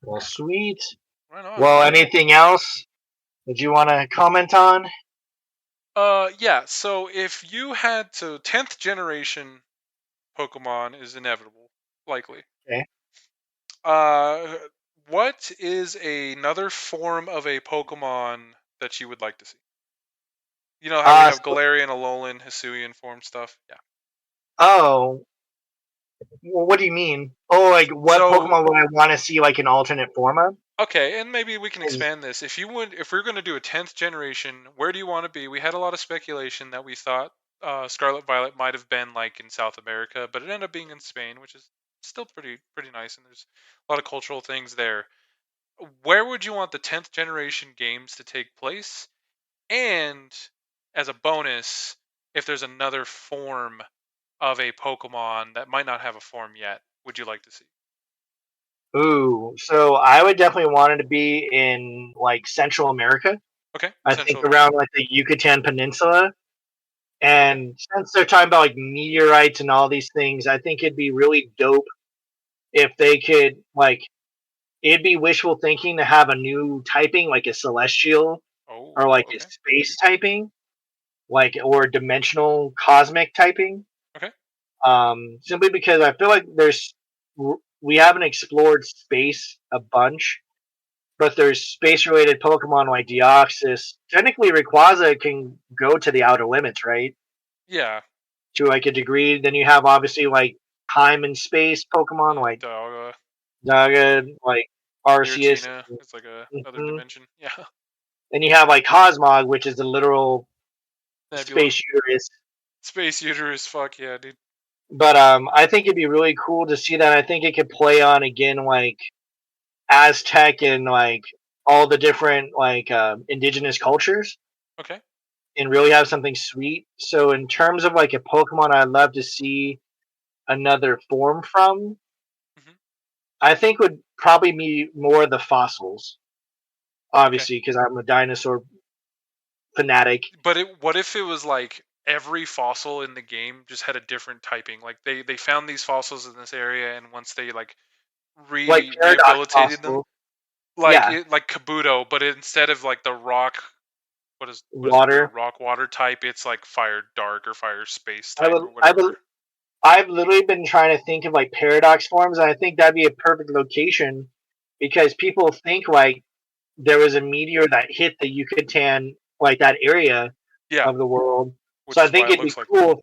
Well, sweet. Right on. Well, anything else that you want to comment on? Yeah. So if you had to 10th generation Pokemon is inevitable, likely. Okay. Uh, what is another form of a Pokemon that you would like to see? You know how we have So, Galarian, Alolan, Hisuian form stuff. Yeah. oh, well, what do you mean? Oh, like what So Pokemon would I want to see like an alternate form of? okay, and maybe we can 'Cause- expand this. If we're going to do a 10th generation, where do you want to be? We had a lot of speculation that we thought Scarlet Violet might have been like in South America, but it ended up being in Spain, which is still pretty nice, and there's a lot of cultural things there. Where would you want the 10th generation games to take place? And as a bonus, if there's another form of a Pokemon that might not have a form yet, would you like to see? Ooh, so I would definitely want it to be in like Central America. Okay, I think Central around America. like the Yucatan Peninsula. Okay. And since they're talking about like meteorites and all these things, I think it'd be really dope if they could like it'd be wishful thinking to have a new typing like a celestial or Oh, like a okay. space typing, like or dimensional cosmic typing. Okay. Simply because I feel like we haven't explored space a bunch, but there's space related Pokemon like Deoxys. Technically, Rayquaza can go to the outer limits, right? Yeah. To like a degree. Then you have obviously like time and space Pokemon Yeah, like dog. Zaga, like Arceus. Giratina. It's like a other Mhm. dimension. Yeah. Then you have like Cosmog, which is the literal Nebula. space uterus. Space uterus. Fuck yeah, dude. But I think it'd be really cool to see that. I think it could play on again like Aztec and like all the different like indigenous cultures Okay. and really have something sweet. So in terms of like a Pokemon, I'd love to see another form from. Hmm. I think would probably be more the fossils, Okay. obviously, because I'm a dinosaur fanatic. But what if it was like every fossil in the game just had a different typing. Like they found these fossils in this area, and once they like Like paradox rehabilitated them, possible. Yeah, like Kabuto, but instead of like the rock, what is it, the water. rock water type, it's like fire dark or fire space I type would or I would whatever. I've literally been trying to think of like paradox forms, and I think that'd be a perfect location because people think like there was a meteor that hit the Yucatan, like that area Yeah, of the world. So which I is why think it it'd be looks like that. cool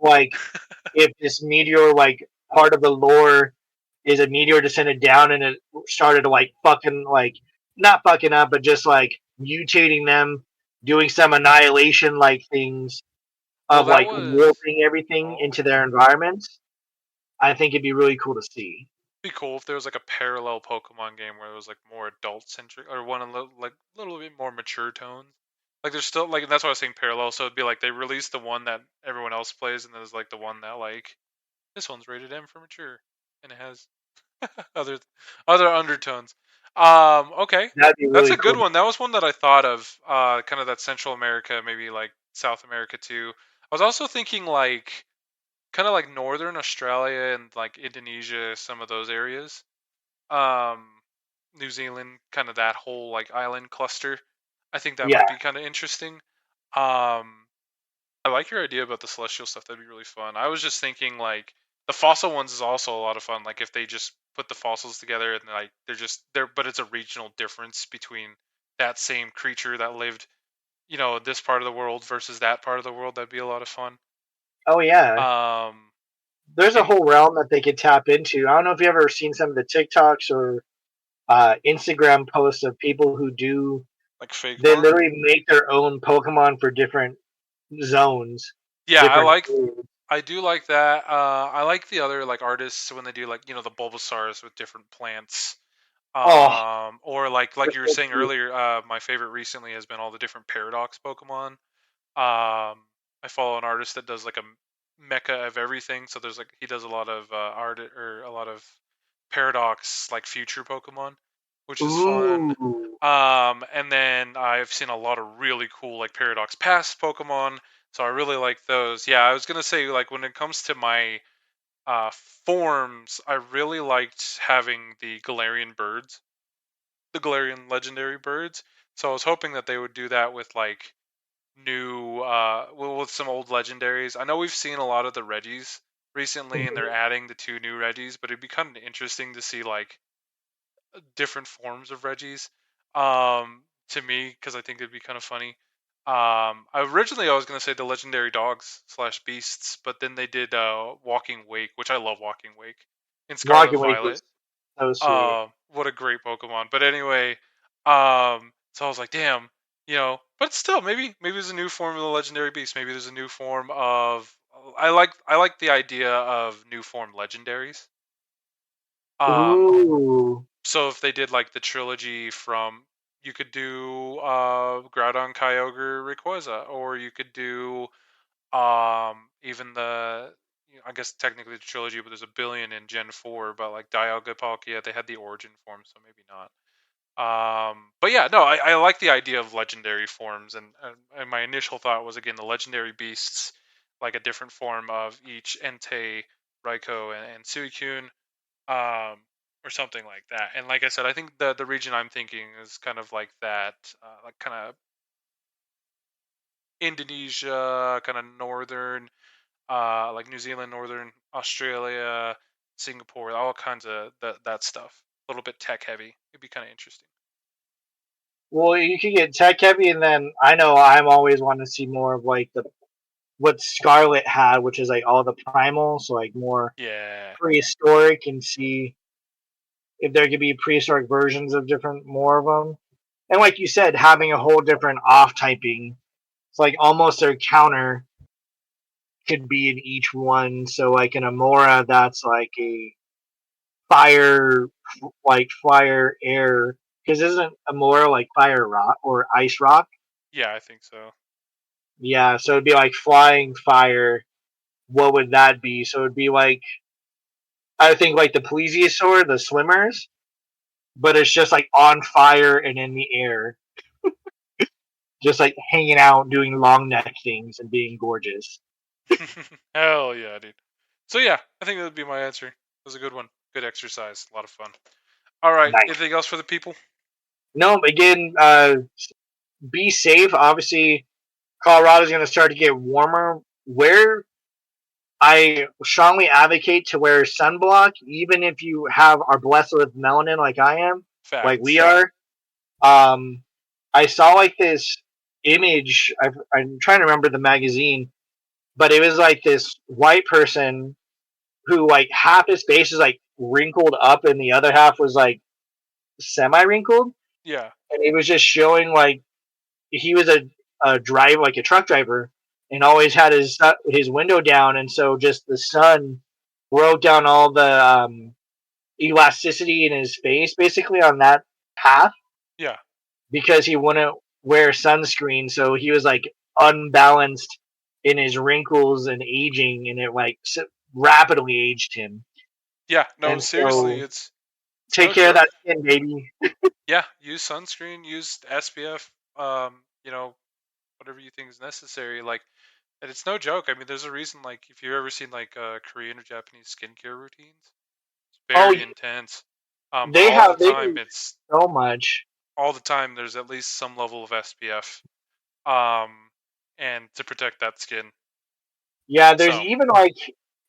if this meteor, like part of the lore, is a meteor descended down and it started to like fucking like not fucking up, but just like mutating them, doing some annihilation like things Well, of that like was warping everything oh, into their environments. I think it'd be really cool to see. be cool if there was like a parallel Pokemon game where it was like more adult centric or one a little like a little bit more mature tones. Like there's still like that's why I was saying parallel. So it'd be like they released the one that everyone else plays, and there's like the one that like this one's rated M for mature, and it has other other undertones. Okay, That'd be that's really a good cool. one. That was one that I thought of. Kind of that Central America, maybe like South America too. I was also thinking like kind of like Northern Australia and like Indonesia, some of those areas. Um, New Zealand, kind of that whole like island cluster. I think that Yeah. might be kind of interesting. Um, I like your idea about the celestial stuff. That'd be really fun. I was just thinking like the fossil ones is also a lot of fun. Like if they just put the fossils together and like they're but it's a regional difference between that same creature that lived, this part of the world versus that part of the world. That'd be a lot of fun. Oh yeah. Um, There's a in whole realm that they could tap into. I don't know if you ever seen some of the TikToks or Instagram posts of people who do. like fake They farm. literally make their own Pokemon for different zones, Yeah, different. I do like that. I like the other like artists when they do like the Bulbasaurs with different plants. Oh, Or they're like you were so saying cute. earlier, my favorite recently has been all the different Paradox Pokemon. I follow an artist that does like a mecha of everything. So there's like he does a lot of art or a lot of Paradox like future Pokemon, which is fun. Ooh, And then I've seen a lot of really cool like Paradox Past Pokemon. So I really like those. Yeah, I was gonna say like when it comes to my uh, forms, I really liked having the Galarian birds, the Galarian legendary birds. So I was hoping that they would do that with like new, with some old legendaries. I know we've seen a lot of the Regis recently, and they're adding the two new Regis, but it'd be kind of interesting to see like different forms of Regis. To me, because I think it'd be kind of funny. Originally I was gonna say the legendary dogs slash beasts, but then they did Walking Wake, which I love Walking Wake in Scarlet Walking Wake was Violet. so sweet. What a great Pokemon. But anyway, so I was like, damn, but still, maybe there's a new form of the legendary beast. Maybe there's a new form of. I like the idea of new form legendaries. Um, Ooh, so if they did like the trilogy from, you could do Groudon, Kyogre, Rayquaza, or you could do even the. I guess technically the trilogy, but there's a billion in Gen 4. But like Dialga, Palkia, they had the origin form, so maybe not. But yeah, no, I like the idea of legendary forms, and my initial thought was again the legendary beasts, like a different form of each Entei, Raikou, and Suicune, um, or something like that. And like I said, I think the region I'm thinking is kind of like that, like kind of Indonesia, kind of northern, like New Zealand, northern Australia, Singapore, all kinds of that stuff. A little bit tech heavy. It'd be kind of interesting. well, you could get tech heavy, and then I know I'm always wanting to see more of like the what Scarlet had, which is like all the primal, so like more Yeah. prehistoric, and see if there could be prehistoric versions of different more of them. And like you said, having a whole different off typing, it's like almost their counter could be in each one. So like an Amora, that's like a fire, like fire air, because isn't Amora like fire rock or ice rock? Yeah, I think so. Yeah, so it'd be like flying fire. What would that be? So it'd be like I think like the plesiosaur, the swimmers, but it's just like on fire and in the air, just like hanging out, doing long neck things and being gorgeous. Hell yeah, dude. So yeah, I think that would be my answer. It was a good one. Good exercise. A lot of fun. All right. Nice. Anything else for the people? No, again, be safe. Obviously, Colorado's going to start to get warmer. Where I strongly advocate to wear sunblock, even if you are blessed with melanin like I am, like we Facts. are. I saw like this image. I'm trying to remember the magazine, but it was like this white person who like half his face is like wrinkled up and the other half was like semi wrinkled, Yeah. and it was just showing like he was a driver, like a truck driver, and always had his window down, and so just the sun broke down all the elasticity in his face, basically on that path, Yeah. because he wouldn't wear sunscreen, so he was like unbalanced in his wrinkles and aging, and it like rapidly aged him. Yeah. No, And seriously, so it's take no care of joke. that skin, baby. Yeah. Use sunscreen. Use SPF. You know, whatever you think is necessary. Like, and it's no joke. I mean, there's a reason. Like, if you've ever seen like Korean or Japanese skincare routines, it's Oh, very intense. But all the they time, do it's so much. all the time. There's at least some level of SPF. Um, and to protect that skin. Yeah, there's So, even like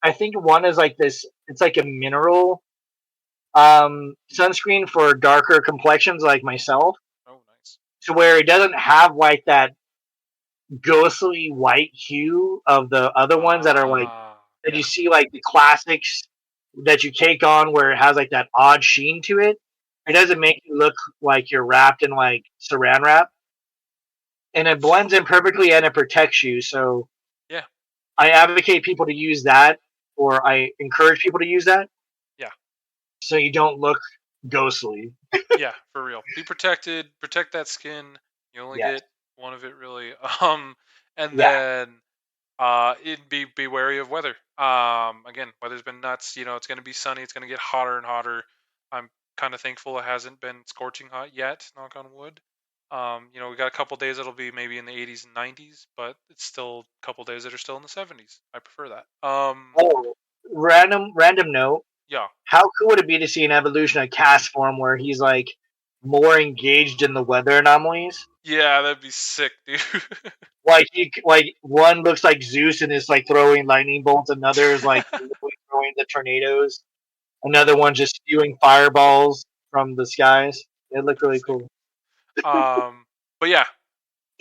I think one is like this. It's like a mineral sunscreen for darker complexions like myself, oh, nice. to where it doesn't have like that ghostly white hue of the other ones that are like that you Yeah, see like the classics that you take on where it has like that odd sheen to it. It doesn't make you look like you're wrapped in like saran wrap, and it blends in perfectly and it protects you. So yeah, I advocate people to use that, or I encourage people to use that, yeah, so you don't look ghostly. yeah. For real. Be protected. Protect that skin. You only Yes. get one of it, really. And Yeah. then it be wary of weather. Again, weather's been nuts. You know, it's gonna be sunny. It's gonna get hotter and hotter. I'm kind of thankful it hasn't been scorching hot yet. Knock on wood. You know, we got a couple days that'll be maybe in the 80s and 90s, but it's still a couple days that are still in the 70s. I prefer that. Oh, random note. Yeah, How cool would it be to see an evolution of cast form where he's like more engaged in the weather anomalies? yeah, that'd be sick, dude. Like one looks like Zeus and is like throwing lightning bolts. Another is like throwing the tornadoes. Another one just spewing fireballs from the skies. It looked That'd be really sick. cool. But yeah,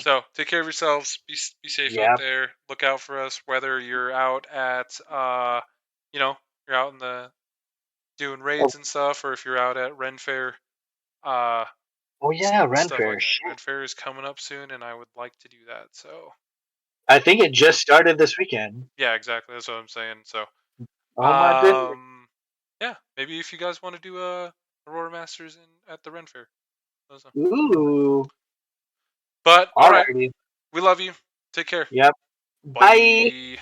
so take care of yourselves. Be safe out Yeah. there. Look out for us. Whether you're out at you know, you're out in the doing Oh, raids and stuff, or if you're out at Ren Fair, uh, oh yeah, Ren stuff Fair. like that. Ren Shit. Fair is coming up soon, and I would like to do that. So I think it just started this weekend. yeah, exactly. That's what I'm saying. So Oh my goodness. um, yeah, maybe if you guys want to do a Aurora Masters at the Ren Fair, let us know. Ooh. But all right, Alrighty. we love you. Take care. Yep. Bye. Bye.